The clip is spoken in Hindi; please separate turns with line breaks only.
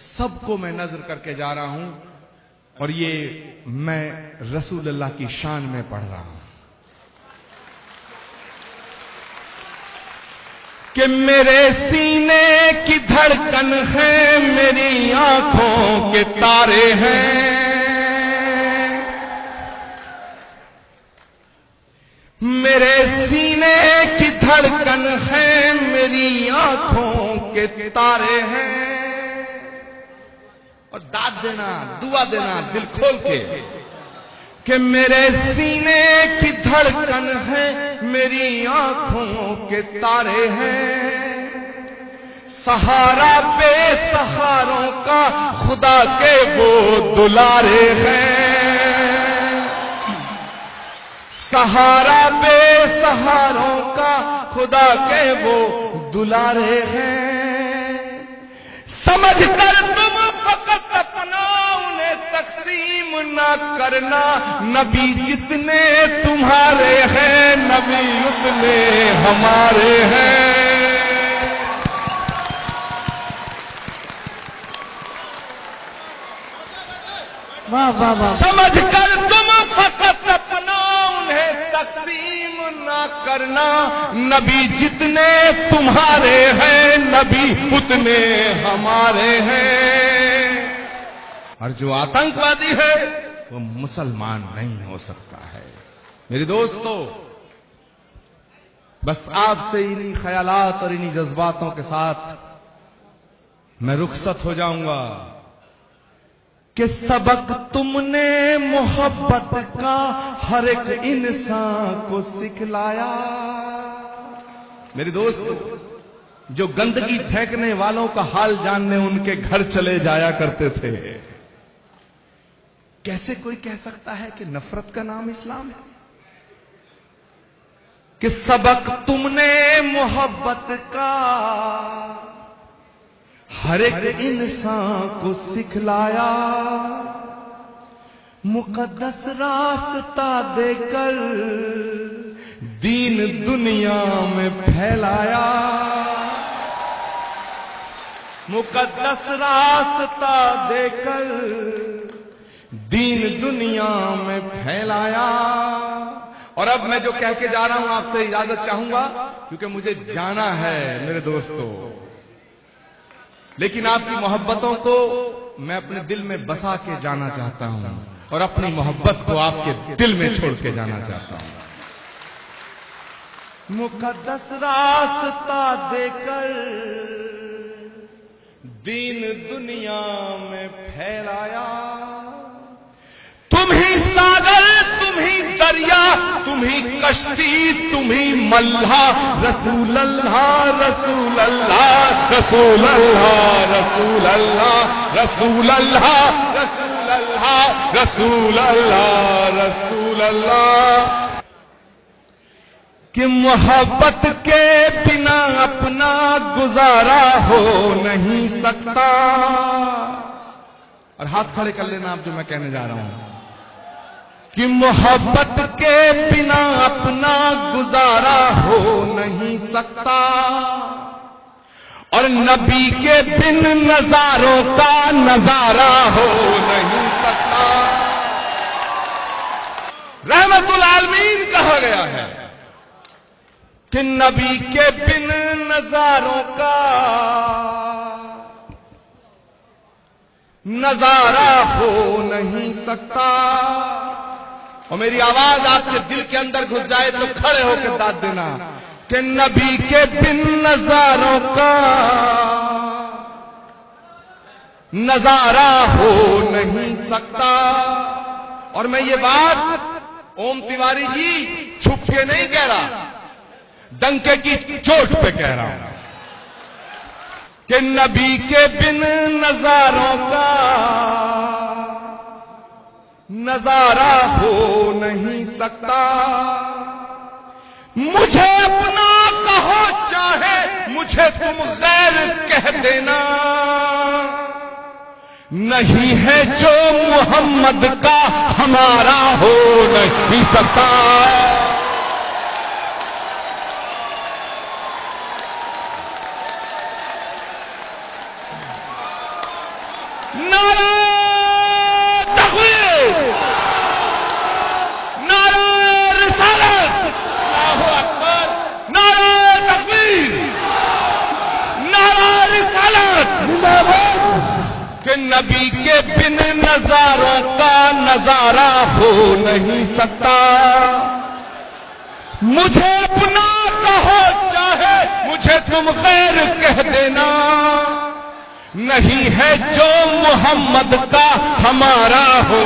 सबको मैं नजर करके जा रहा हूं और ये मैं रसूल अल्लाह की शान में पढ़ रहा हूं कि मेरे सीने की धड़कन है, मेरी आंखों के तारे हैं, मेरे सीने की धड़कन है, मेरी आंखों के तारे हैं। और दाद देना, दुआ देना दिल खोल के कि मेरे सीने की धड़कन है, मेरी आंखों के तारे हैं। सहारा बेसहारों का खुदा के वो दुलारे हैं, सहारा बेसहारों का खुदा के वो दुलारे हैं। समझ कर तुम फकत अपना उन्हें तकसीम ना करना, नबी जितने तुम्हारे हैं, नबी उतने हमारे हैं।
वाह वाह वाह।
समझ कर तुम फकत अपना उन्हें तकसीम ना करना, नबी जितने तुम्हारे हैं, नबी उतने हमारे हैं। और जो आतंकवादी है वो मुसलमान नहीं हो सकता है। मेरे दोस्तों, बस आपसे इन्हीं ख्यालात और इन्हीं जज्बातों के साथ मैं रुखसत हो जाऊंगा कि सबक तुमने मोहब्बत का हर एक इंसान को सिखलाया। मेरे दोस्तों, जो गंदगी फेंकने वालों का हाल जानने उनके घर चले जाया करते थे। कैसे कोई कह सकता है कि नफरत का नाम इस्लाम है? कि सबक तुमने मोहब्बत का हर एक इंसान को सिखलाया, मुकद्दस रास्ता देकर दीन दुनिया में फैलाया, मुकद्दस रास्ता देकर दीन दुनिया में फैलाया। और अब मैं जो कह के जा रहा हूं आपसे इजाजत चाहूंगा, क्योंकि मुझे जाना है मेरे दोस्तों। लेकिन आपकी मोहब्बतों को मैं अपने दिल में बसा के जाना चाहता हूं और अपनी मोहब्बत को आपके दिल में छोड़ के जाना चाहता हूं। मुकद्दस रास्ता देकर दीन दुनिया में फैलाया, तुम ही सागर, तुम ही दरिया, तुम ही कश्ती, तुम ही मल्हा। रसूल अल्लाह, रसूल अल्लाह, रसूल अल्लाह, रसूल अल्लाह, रसूल अल्लाह, रसूल अल्लाह, रसूल अल्लाह, रसूल अल्लाह। कि मोहब्बत के बिना अपना गुजारा हो नहीं सकता। और हाथ खड़े कर लेना आप जो मैं कहने जा रहा हूं कि मोहब्बत के बिना अपना गुजारा हो नहीं सकता, और नबी के बिन नजारों का नजारा हो नहीं सकता। रहमतुल आलमीन कहा गया है कि नबी के बिन नजारों का नजारा हो नहीं सकता। और मेरी आवाज आपके दिल के अंदर घुस जाए तो खड़े होकर दाद देना कि नबी के बिन नजारों का नजारा हो नहीं सकता। और मैं ये बात ओम तिवारी जी छुप के नहीं कह रहा, डंके की चोट पे कह रहा हूं कि नबी के बिन नजारों का नजारा हो नहीं सकता। मुझे अपना कहो चाहे मुझे तुम गैर कह देना, नहीं है जो मोहम्मद का हमारा हो नहीं सकता। नारा तकबीर, नारा रिसालत, अल्लाहू अकबर, नारा तकबीर, नारा रिसालत, कि नबी के बिन नजारों का नजारा हो नहीं सकता। मुझे अपना कहो चाहे मुझे तुम गैर कह देना, नहीं है जो मोहम्मद का हमारा हो